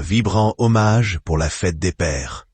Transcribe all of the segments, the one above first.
vibrant hommage pour la fête des pères.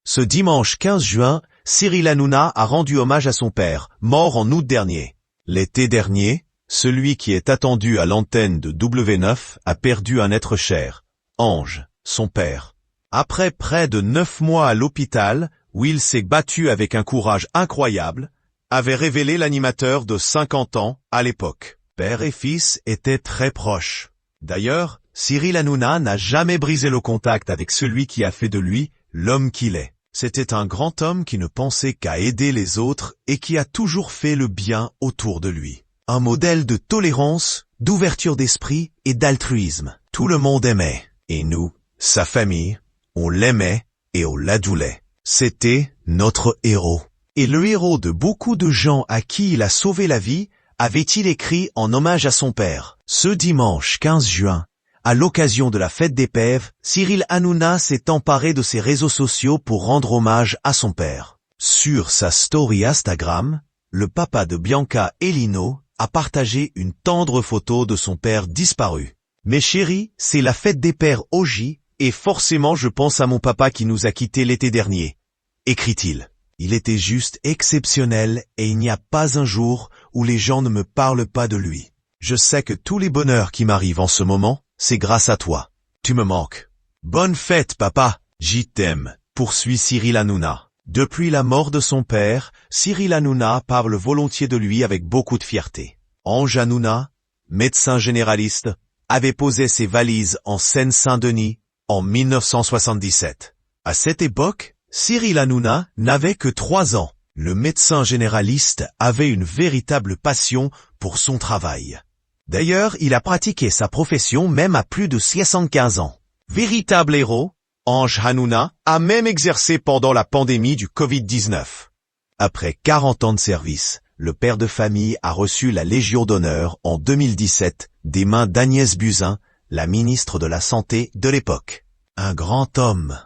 Ce dimanche 15 juin, Cyril Hanouna a rendu hommage à son père, mort en août dernier. L'été dernier, celui qui est attendu à l'antenne de W9 a perdu un être cher, Ange, son père. Après près de 9 mois à l'hôpital, où il s'est battu avec un courage incroyable, avait révélé l'animateur de 50 ans à l'époque. Père et fils étaient très proches. D'ailleurs, Cyril Hanouna n'a jamais brisé le contact avec celui qui a fait de lui l'homme qu'il est. C'était un grand homme qui ne pensait qu'à aider les autres et qui a toujours fait le bien autour de lui. Un modèle de tolérance, d'ouverture d'esprit et d'altruisme. Tout le monde aimait. Et nous, sa famille, on l'aimait et on l'adulait. C'était notre héros. Et le héros de beaucoup de gens à qui il a sauvé la vie, avait-il écrit en hommage à son père. Ce dimanche 15 juin, à l'occasion de la fête des pères, Cyril Hanouna s'est emparé de ses réseaux sociaux pour rendre hommage à son père. Sur sa story Instagram, le papa de Bianca et Lino a partagé une tendre photo de son père disparu. « Mes chéris, c'est la fête des pères OJ, et forcément je pense à mon papa qui nous a quittés l'été dernier. » écrit-il. Il était juste exceptionnel et il n'y a pas un jour où les gens ne me parlent pas de lui. Je sais que tous les bonheurs qui m'arrivent en ce moment, c'est grâce à toi. Tu me manques. Bonne fête, papa. J'y t'aime, poursuit Cyril Hanouna. Depuis la mort de son père, Cyril Hanouna parle volontiers de lui avec beaucoup de fierté. Ange Hanouna, médecin généraliste, avait posé ses valises en Seine-Saint-Denis en 1977. À cette époque, Cyril Hanouna n'avait que 3 ans. Le médecin généraliste avait une véritable passion pour son travail. D'ailleurs, il a pratiqué sa profession même à plus de 75 ans. Véritable héros, Ange Hanouna a même exercé pendant la pandémie du Covid-19. Après 40 ans de service, le père de famille a reçu la Légion d'honneur en 2017 des mains d'Agnès Buzyn, la ministre de la Santé de l'époque. Un grand homme.